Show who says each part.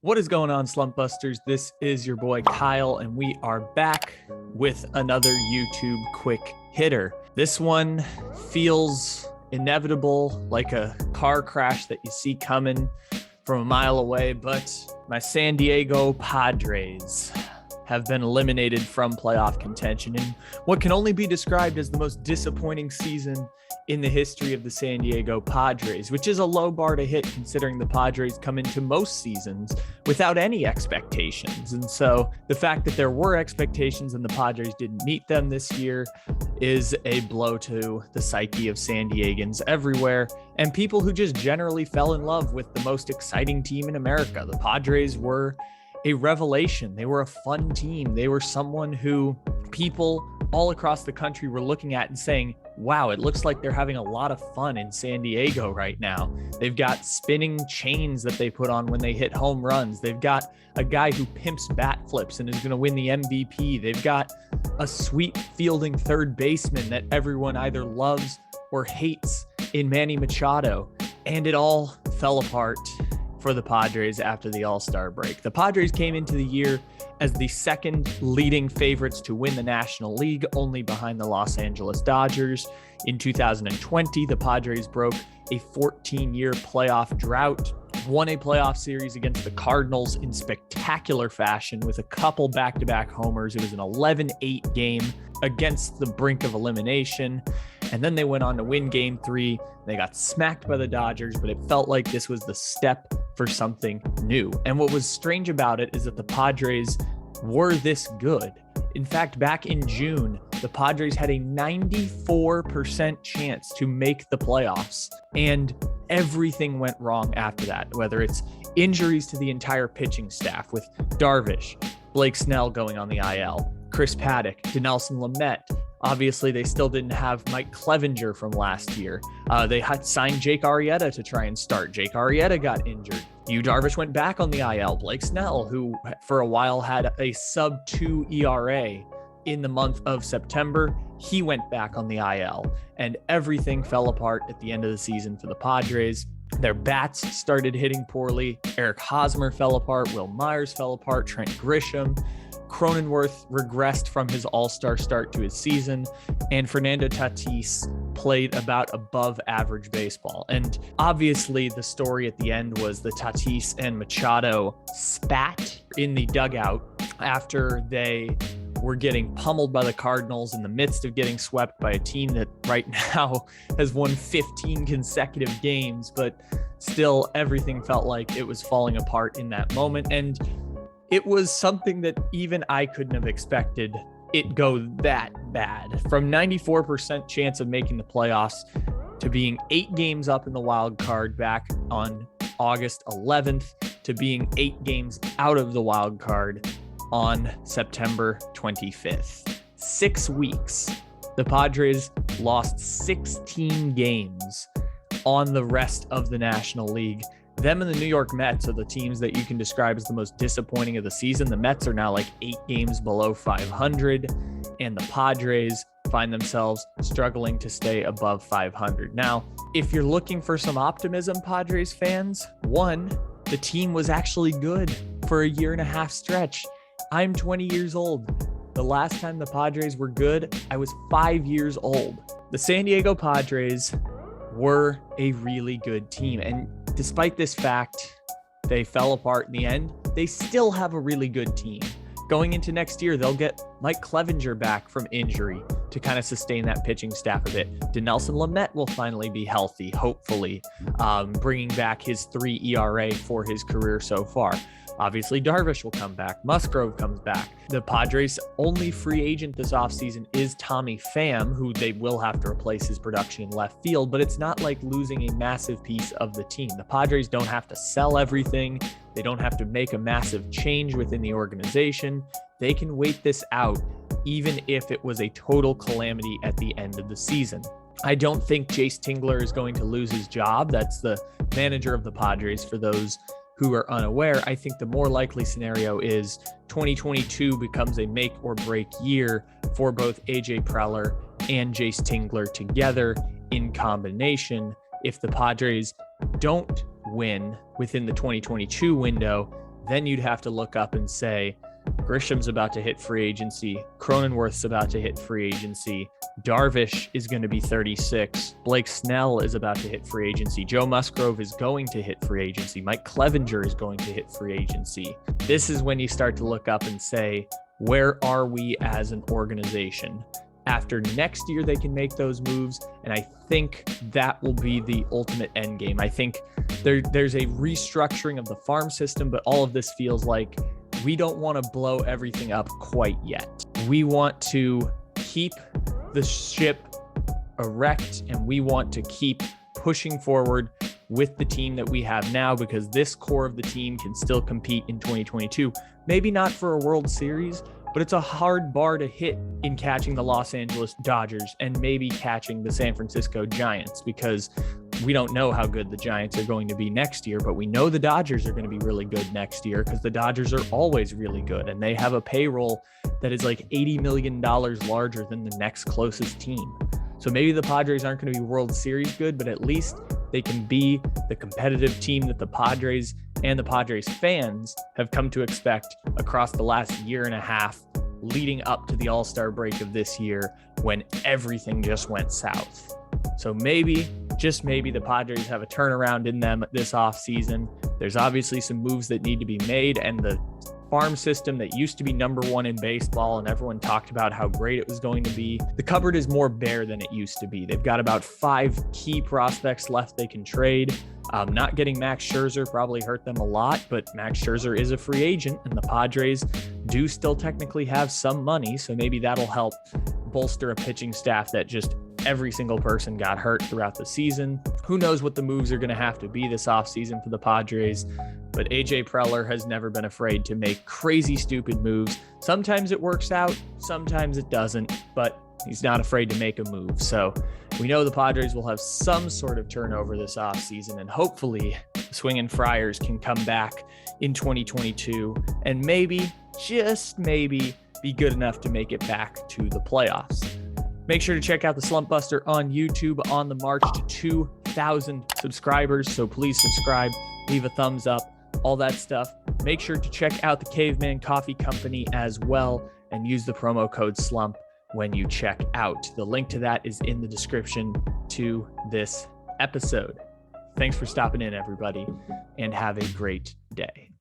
Speaker 1: What is going on, Slumpbusters? This is your boy Kyle, and we are back with another YouTube quick hitter. This one feels inevitable, like a car crash that you see coming from a mile away, but my San Diego Padres have been eliminated from playoff contention in what can only be described as the most disappointing season in the history of the San Diego Padres, which is a low bar to hit considering the Padres come into most seasons without any expectations. And so the fact that there were expectations and the Padres didn't meet them this year is a blow to the psyche of San Diegans everywhere and people who just generally fell in love with the most exciting team in America. The Padres were a revelation. They were a fun team. They were someone who people all across the country were looking at and saying, wow, it looks like they're having a lot of fun in San Diego right now. They've got spinning chains that they put on when they hit home runs. They've got a guy who pimps bat flips and is going to win the MVP. They've got a sweet fielding third baseman that everyone either loves or hates in Manny Machado. And it all fell apart for the Padres after the All-Star break. The Padres came into the year as the second leading favorites to win the National League, only behind the Los Angeles Dodgers. In 2020, the Padres broke a 14-year playoff drought, won a playoff series against the Cardinals in spectacular fashion with a couple back-to-back homers. It was an 11-8 game against the brink of elimination. And then they went on to win Game 3. They got smacked by the Dodgers, but it felt like this was the step for something new. And what was strange about it is that the Padres were this good. In fact, back in June, the Padres had a 94% chance to make the playoffs, and everything went wrong after that, whether it's injuries to the entire pitching staff with Darvish, Blake Snell going on the IL, Chris Paddock, Dinelson Lamet. Obviously, they still didn't have Mike Clevenger from last year. They had signed Jake Arrieta to try and start. Jake Arrieta got injured. Yu Darvish went back on the IL. Blake Snell, who for a while had a sub-2 ERA in the month of September, he went back on the IL. And everything fell apart at the end of the season for the Padres. Their bats started hitting poorly. Eric Hosmer fell apart. Will Myers fell apart. Trent Grisham. Cronenworth regressed from his all-star start to his season, and Fernando Tatis played about above average baseball. And obviously the story at the end was the Tatis and Machado spat in the dugout after they were getting pummeled by the Cardinals in the midst of getting swept by a team that right now has won 15 consecutive games, but still everything felt like it was falling apart in that moment. And it was something that even I couldn't have expected it go that bad. From 94% chance of making the playoffs to being 8 games up in the wild card back on August 11th to being 8 games out of the wild card on September 25th. 6 weeks. The Padres lost 16 games on the rest of the National League. Them and the New York Mets are the teams that you can describe as the most disappointing of the season. The Mets are now like 8 games below 500, and the Padres find themselves struggling to stay above 500. Now, if you're looking for some optimism, Padres fans, one, the team was actually good for a 1.5-year stretch. I'm 20 years old. The last time the Padres were good, I was 5 years old. The San Diego Padres were a really good team, and despite this fact, they fell apart in the end. They still have a really good team. Going into next year, they'll get Mike Clevenger back from injury to kind of sustain that pitching staff a bit. Dinelson Lamet will finally be healthy, hopefully, bringing back his 3 ERA for his career so far. Obviously, Darvish will come back. Musgrove comes back. The Padres' only free agent this offseason is Tommy Pham, who they will have to replace his production in left field, but it's not like losing a massive piece of the team. The Padres don't have to sell everything. They don't have to make a massive change within the organization. They can wait this out, even if it was a total calamity at the end of the season. I don't think Jayce Tingler is going to lose his job. That's the manager of the Padres, for those who are unaware. I think the more likely scenario is 2022 becomes a make or break year for both AJ Preller and Jayce Tingler together in combination. If the Padres don't win within the 2022 window, then you'd have to look up and say, Grisham's about to hit free agency. Cronenworth's about to hit free agency. Darvish is going to be 36. Blake Snell is about to hit free agency. Joe Musgrove is going to hit free agency. Mike Clevenger is going to hit free agency. This is when you start to look up and say, where are we as an organization? After next year, they can make those moves, and I think that will be the ultimate end game. I think there's a restructuring of the farm system, but all of this feels like we don't want to blow everything up quite yet. We want to keep the ship erect, and we want to keep pushing forward with the team that we have now, because this core of the team can still compete in 2022. Maybe not for a World Series, but it's a hard bar to hit in catching the Los Angeles Dodgers and maybe catching the San Francisco Giants, because we don't know how good the Giants are going to be next year, but we know the Dodgers are going to be really good next year because the Dodgers are always really good, and they have a payroll that is like $80 million larger than the next closest team. So maybe the Padres aren't going to be World Series good, but at least they can be the competitive team that the Padres and the Padres fans have come to expect across the last year and a half leading up to the All-Star break of this year when everything just went south. So maybe, just maybe, the Padres have a turnaround in them this offseason. There's obviously some moves that need to be made, and the farm system that used to be number one in baseball and everyone talked about how great it was going to be, the cupboard is more bare than it used to be. They've got about 5 key prospects left they can trade. Not getting Max Scherzer probably hurt them a lot, but Max Scherzer is a free agent, and the Padres do still technically have some money, so maybe that'll help bolster a pitching staff that just every single person got hurt throughout the season. Who knows what the moves are going to have to be this offseason for the Padres, but AJ Preller has never been afraid to make crazy, stupid moves. Sometimes it works out, sometimes it doesn't, but he's not afraid to make a move. So we know the Padres will have some sort of turnover this offseason, and hopefully the Swingin' Friars can come back in 2022 and maybe, just maybe, be good enough to make it back to the playoffs. Make sure to check out the Slumpbuster on YouTube on the march to 2,000 subscribers. So please subscribe, leave a thumbs up, all that stuff. Make sure to check out the Caveman Coffee Company as well and use the promo code SLUMP when you check out. The link to that is in the description to this episode. Thanks for stopping in, everybody, and have a great day.